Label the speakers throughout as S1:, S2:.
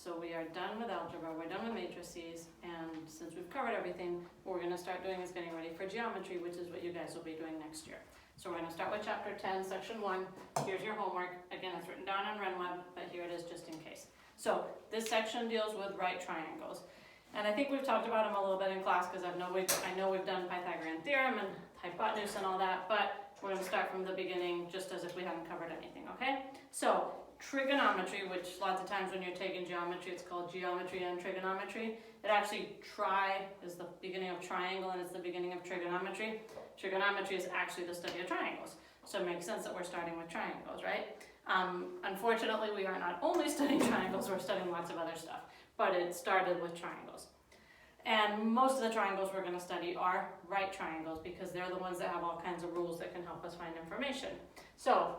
S1: So we are done with algebra, we're done with matrices, and since we've covered everything, what we're going to start doing is getting ready for geometry, which is what you guys will be doing next year. So we're going to start with chapter 10, section 1. Here's your homework. Again, it's written down on RenWeb, but here it is just in case. So this section deals with right triangles. And I think we've talked about them a little bit in class because I know we've done Pythagorean theorem and hypotenuse and all that, but we're going to start from the beginning just as if we hadn't covered anything, okay? So trigonometry, which lots of times when you're taking geometry, it's called geometry and trigonometry. It actually, tri is the beginning of triangle and it's the beginning of trigonometry. Trigonometry is actually the study of triangles. So it makes sense that we're starting with triangles, right? Unfortunately, we are not only studying triangles, we're studying lots of other stuff, but it started with triangles. And most of the triangles we're going to study are right triangles because they're the ones that have all kinds of rules that can help us find information. So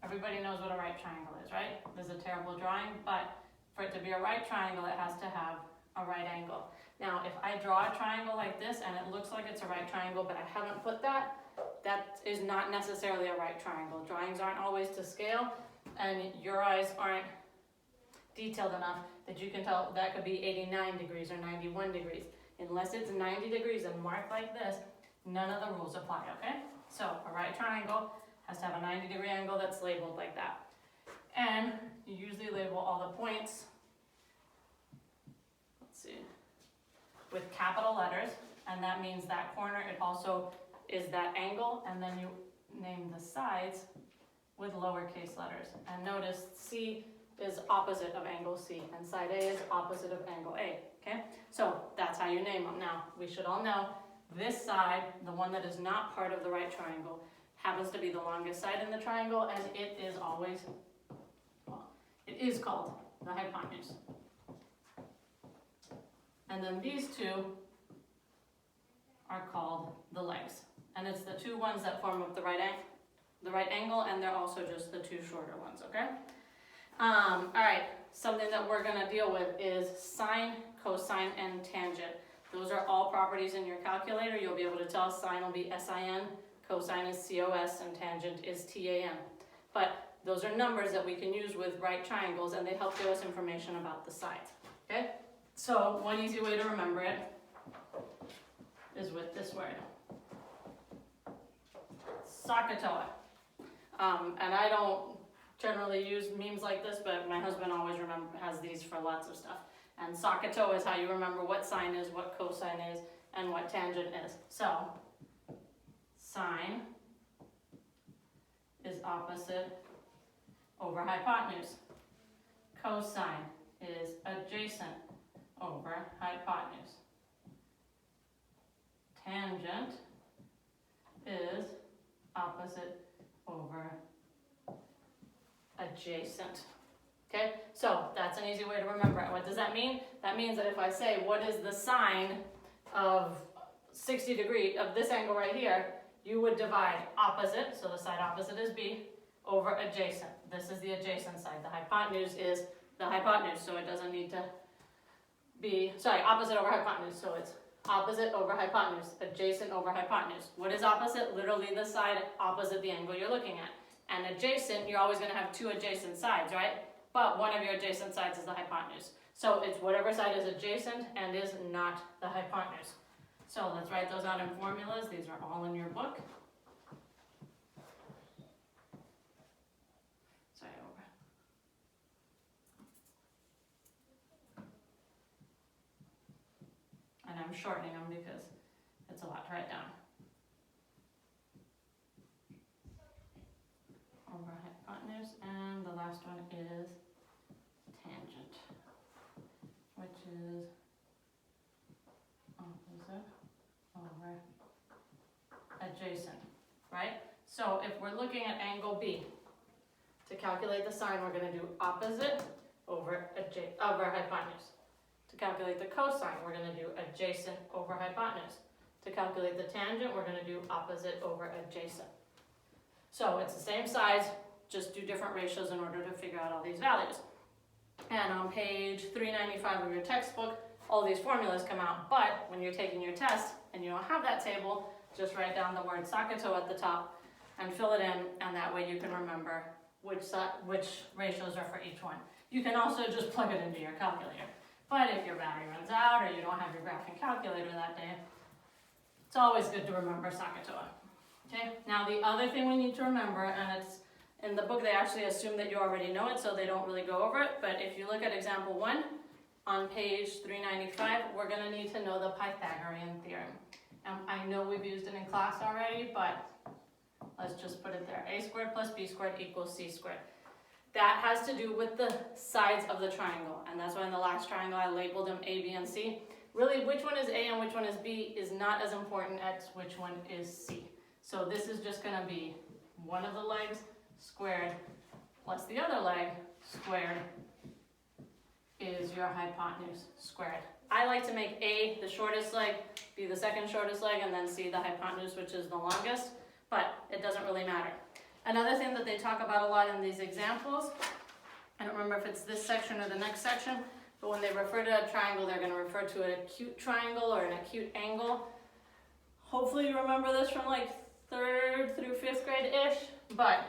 S1: everybody knows what a right triangle is, right? This is a terrible drawing, but for it to be a right triangle, it has to have a right angle. Now, if I draw a triangle like this and it looks like it's a right triangle, but I haven't put that, that is not necessarily a right triangle. Drawings aren't always to scale, and your eyes aren't detailed enough that you can tell that could be 89 degrees or 91 degrees. Unless it's 90 degrees and marked like this, none of the rules apply, okay? So a right triangle has to have a 90-degree angle that's labeled like that. And you usually label all the points, let's see, with capital letters, and that means that corner, it also is that angle, and then you name the sides with lowercase letters. And notice C is opposite of angle C, and side A is opposite of angle A, okay? So that's how you name them. Now, we should all know this side, the one that is not part of the right triangle, happens to be the longest side in the triangle, and it is always, well, it is called the hypotenuse. And then these two are called the legs. And it's the two ones that form up the right angle, and they're also just the two shorter ones, okay? All right, something that we're gonna deal with is sine, cosine, and tangent. Those are all properties in your calculator. You'll be able to tell sine will be sin, cosine is cos, and tangent is tan. But those are numbers that we can use with right triangles, and they help give us information about the sides, okay? So one easy way to remember it is with this word, SOHCAHTOA. And I don't generally use memes like this, but my husband always has these for lots of stuff. And SOHCAHTOA is how you remember what sine is, what cosine is, and what tangent is. So sine is opposite over hypotenuse. Cosine is adjacent over hypotenuse. Tangent is opposite over adjacent. Okay, so that's an easy way to remember it. What does that mean? That means that if I say, what is the sine of 60 degrees of this angle right here, you would divide opposite, so the side opposite is B, over adjacent. This is the adjacent side. The hypotenuse is the hypotenuse, so it doesn't need to be, opposite over hypotenuse, so it's opposite over hypotenuse, adjacent over hypotenuse. What is opposite? Literally the side opposite the angle you're looking at. And adjacent, you're always going to have two adjacent sides, right? But one of your adjacent sides is the hypotenuse. So it's whatever side is adjacent and is not the hypotenuse. So let's write those out in formulas. These are all in your book. Sorry, over. And I'm shortening them because it's a lot to write down. Over hypotenuse, and the last one is tangent, which is opposite over adjacent, right? So if we're looking at angle B, to calculate the sine, we're going to do opposite over hypotenuse. To calculate the cosine, we're going to do adjacent over hypotenuse. To calculate the tangent, we're going to do opposite over adjacent. So it's the same size, just do different ratios in order to figure out all these values. And on page 395 of your textbook, all these formulas come out, but when you're taking your test and you don't have that table, just write down the word SOHCAHTOA at the top and fill it in, and that way you can remember which ratios are for each one. You can also just plug it into your calculator. But if your battery runs out or you don't have your graphing calculator that day, it's always good to remember SOHCAHTOA. Okay, now the other thing we need to remember, and it's in the book they actually assume that you already know it, so they don't really go over it, but if you look at example 1 on page 395, we're going to need to know the Pythagorean theorem. I know we've used it in class already, but let's just put it there. A squared plus b squared equals c squared. That has to do with the sides of the triangle, and that's why in the last triangle I labeled them A, B, and C. Really, which one is A and which one is B is not as important as which one is C. So this is just going to be one of the legs squared plus the other leg squared is your hypotenuse squared. I like to make A the shortest leg, B the second shortest leg, and then C the hypotenuse, which is the longest, but it doesn't really matter. Another thing that they talk about a lot in these examples, I don't remember if it's this section or the next section, but when they refer to a triangle, they're going to refer to an acute triangle or an acute angle. Hopefully you remember this from like 3rd through 5th grade-ish, but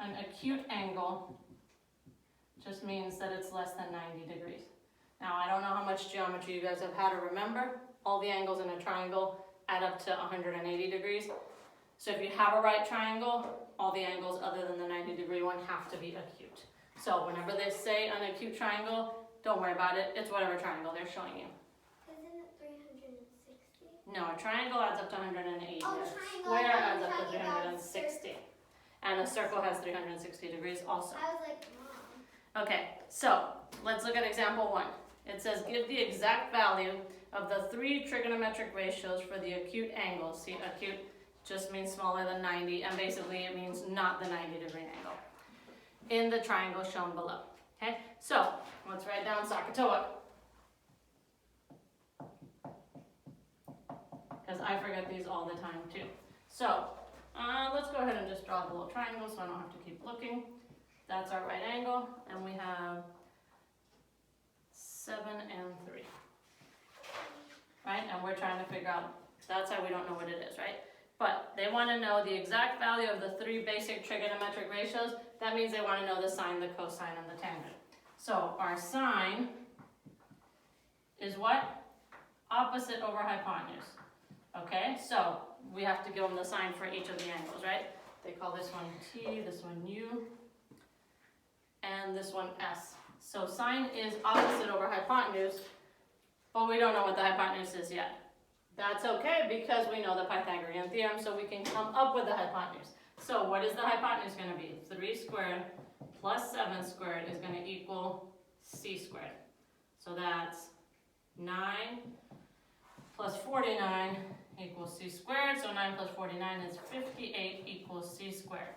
S1: an acute angle just means that it's less than 90 degrees. Now, I don't know how much geometry you guys have had to remember. All the angles in a triangle add up to 180 degrees. So if you have a right triangle, all the angles other than the 90-degree one have to be acute. So whenever they say an acute triangle, don't worry about it. It's whatever triangle they're showing you.
S2: Isn't it 360?
S1: No, a triangle adds up to 180.
S2: Oh,
S1: A square adds up to 360. And a circle has 360 degrees also.
S2: I was like, Mom.
S1: Okay, so let's look at example 1. It says, give the exact value of the 3 trigonometric ratios for the acute angles. See, acute just means smaller than 90, and basically it means not the 90-degree angle in the triangle shown below. Okay, so let's write down SOHCAHTOA, because I forget these all the time too. So let's go ahead and just draw the little triangle so I don't have to keep looking. That's our right angle, and we have 7 and 3. Right, and we're trying to figure out, that's how we don't know what it is, right? But they want to know the exact value of the 3 basic trigonometric ratios. That means they want to know the sine, the cosine, and the tangent. So our sine is what? Opposite over hypotenuse. Okay, so we have to give them the sign for each of the angles, right? They call this one T, this one U, and this one S. So sine is opposite over hypotenuse, but we don't know what the hypotenuse is yet. That's okay because we know the Pythagorean theorem, so we can come up with the hypotenuse. So what is the hypotenuse going to be? 3 squared plus 7 squared is going to equal c squared. So that's 9 plus 49 equals c squared. So 9 plus 49 is 58 equals c squared.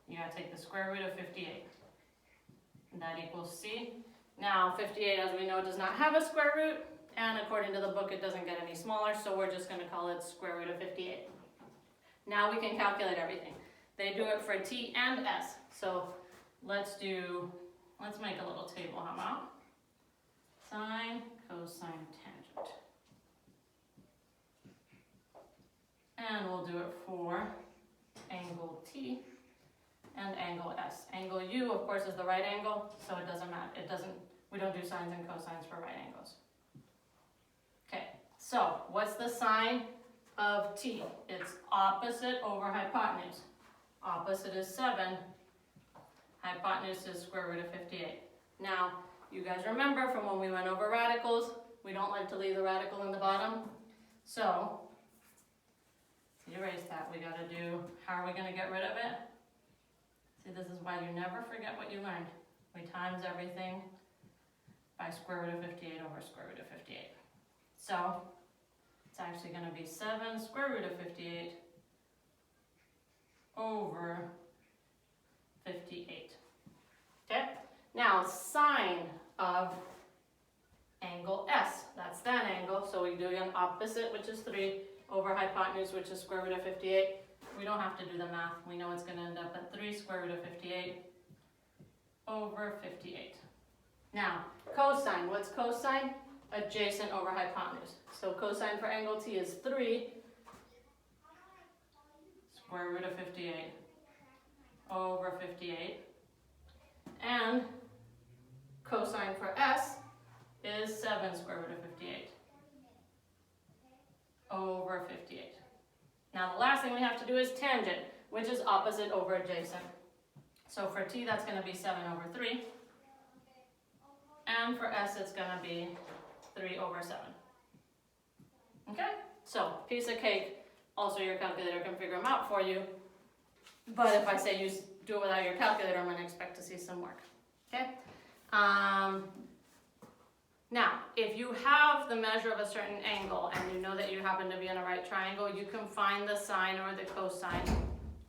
S1: You got to take the square root of 58. And that equals c. Now 58, as we know, does not have a square root. And according to the book, it doesn't get any smaller, so we're just going to call it square root of 58. Now we can calculate everything. They do it for t and s. So let's make a little table, how about? Sine, cosine, tangent. And we'll do it for angle t and angle s. Angle u, of course, is the right angle, so it doesn't matter. We don't do sines and cosines for right angles. Okay, so what's the sine of t? It's opposite over hypotenuse. Opposite is 7. Hypotenuse is square root of 58. Now, you guys remember from when we went over radicals, we don't like to leave the radical in the bottom. So, to erase that, we got to do, how are we going to get rid of it? See, this is why you never forget what you learned. We times everything by square root of 58 over square root of 58. So, it's actually going to be 7 square root of 58 over 58. Okay? Now, sine of angle S. That's that angle. So we do an opposite, which is 3, over hypotenuse, which is square root of 58. We don't have to do the math. We know it's going to end up at 3 square root of 58 over 58. Now, cosine. What's cosine? Adjacent over hypotenuse. So cosine for angle T is 3 square root of 58 over 58. And cosine for S is 7 square root of 58 over 58. Now the last thing we have to do is tangent, which is opposite over adjacent. So for t, that's going to be 7 over 3. And for s, it's going to be 3 over 7. Okay? So, piece of cake. Also, your calculator can figure them out for you. But if I say you do it without your calculator, I'm going to expect to see some work. Okay? Now, if you have the measure of a certain angle and you know that you happen to be in a right triangle, you can find the sine or the cosine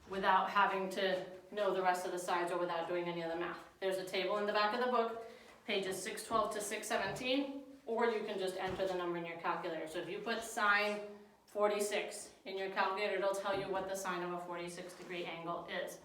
S1: without having to know the rest of the sides or without doing any of the math. There's a table in the back of the book, pages 612 to 617, or you can just enter the number in your calculator. So if you put sine 46 in your calculator, it'll tell you what the sine of a 46-degree angle is.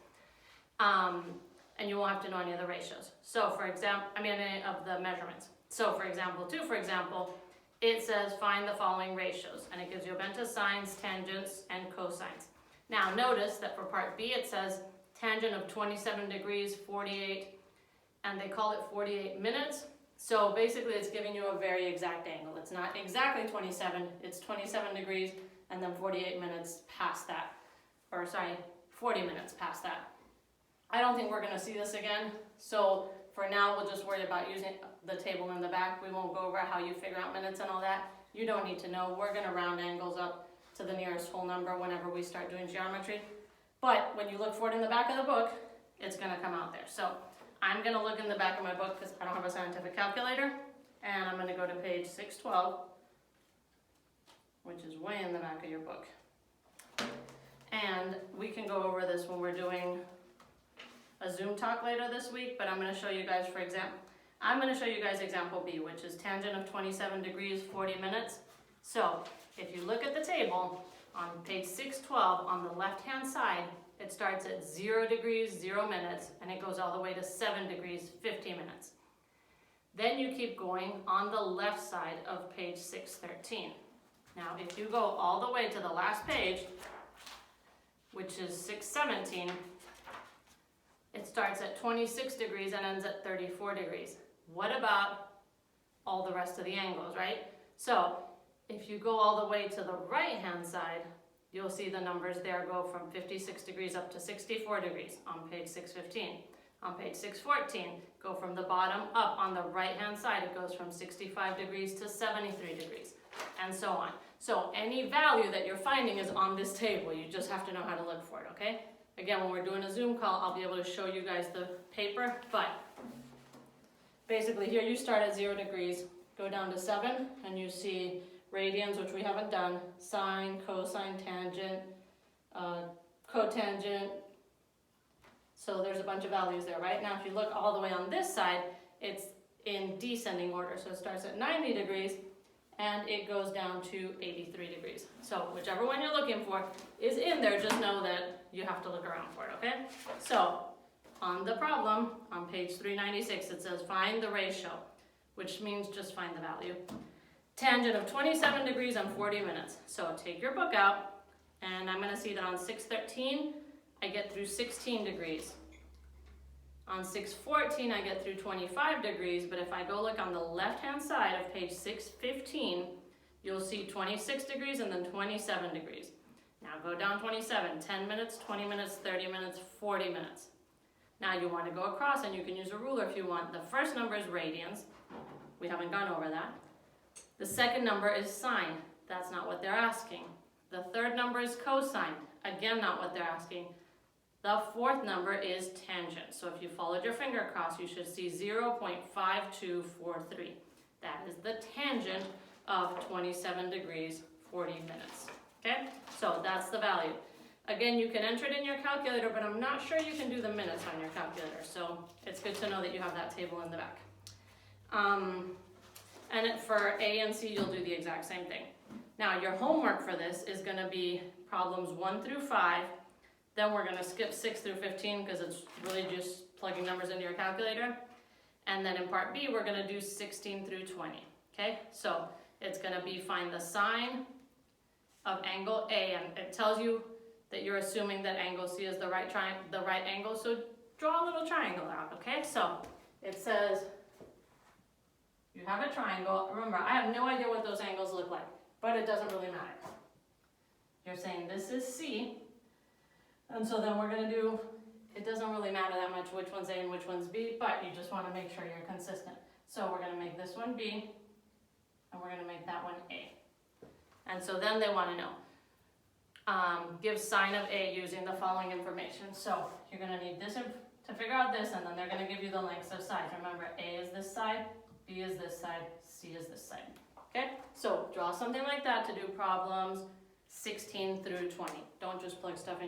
S1: And you won't have to know any of the ratios. So for example, any of the measurements. So for example, it says find the following ratios, and it gives you a bunch of sines, tangents, and cosines. Now notice that for part B it says tangent of 27 degrees, 48, and they call it 48 minutes. So basically it's giving you a very exact angle. It's not exactly 27, it's 27 degrees and then 48 minutes past that. 40 minutes past that. I don't think we're going to see this again, so for now we'll just worry about using the table in the back. We won't go over how you figure out minutes and all that. You don't need to know. We're going to round angles up to the nearest whole number whenever we start doing geometry. But when you look for it in the back of the book, it's going to come out there. So I'm going to look in the back of my book because I don't have a scientific calculator, and I'm going to go to page 612, which is way in the back of your book. And we can go over this when we're doing a Zoom talk later this week, but I'm going to show you guys example B, which is tangent of 27 degrees, 40 minutes. So if you look at the table on page 612 on the left-hand side, it starts at 0 degrees, 0 minutes, and it goes all the way to 7 degrees, 50 minutes. Then you keep going on the left side of page 613. Now, if you go all the way to the last page, which is 617, it starts at 26 degrees and ends at 34 degrees. What about all the rest of the angles, right? So, if you go all the way to the right-hand side, you'll see the numbers there go from 56 degrees up to 64 degrees on page 615. On page 614, go from the bottom up on the right-hand side, it goes from 65 degrees to 73 degrees, and so on. So any value that you're finding is on this table. You just have to know how to look for it, okay? Again, when we're doing a Zoom call, I'll be able to show you guys the paper, but basically here you start at 0 degrees, go down to 7, and you see radians, which we haven't done, sine, cosine, tangent, cotangent. So there's a bunch of values there, right? Now if you look all the way on this side, it's in descending order. So it starts at 90 degrees and it goes down to 83 degrees. So whichever one you're looking for is in there, just know that you have to look around for it, okay? So on the problem, on page 396, it says find the ratio, which means just find the value. Tangent of 27 degrees and 40 minutes. So take your book out, and I'm going to see that on 613, I get through 16 degrees. On 614, I get through 25 degrees, but if I go look on the left-hand side of page 615, you'll see 26 degrees and then 27 degrees. Now go down 27, 10 minutes, 20 minutes, 30 minutes, 40 minutes. Now you want to go across, and you can use a ruler if you want. The first number is radians. We haven't gone over that. The second number is sine. That's not what they're asking. The third number is cosine. Again, not what they're asking. The fourth number is tangent. So if you followed your finger across, you should see 0.5243. That is the tangent of 27 degrees, 40 minutes. Okay? So that's the value. Again, you can enter it in your calculator, but I'm not sure you can do the minutes on your calculator. So it's good to know that you have that table in the back. And for A and C, you'll do the exact same thing. Now, your homework for this is going to be problems 1 through 5. Then we're going to skip 6 through 15 because it's really just plugging numbers into your calculator. And then in part B, we're going to do 16 through 20. Okay? So it's going to be find the sine of angle A, and it tells you that you're assuming that angle C is the right angle. So draw a little triangle out. Okay? So it says You have a triangle. Remember, I have no idea what those angles look like, but it doesn't really matter. You're saying this is C, and so then we're gonna do, it doesn't really matter that much which one's A and which one's B, but you just wanna make sure you're consistent. So we're gonna make this one B, and we're gonna make that one A. And so then they wanna know, give sine of A using the following information. So you're gonna need this to figure out this, and then they're gonna give you the lengths of sides. Remember, A is this side, B is this side, C is this side. Okay, so draw something like that to do problems 16 through 20. Don't just plug stuff in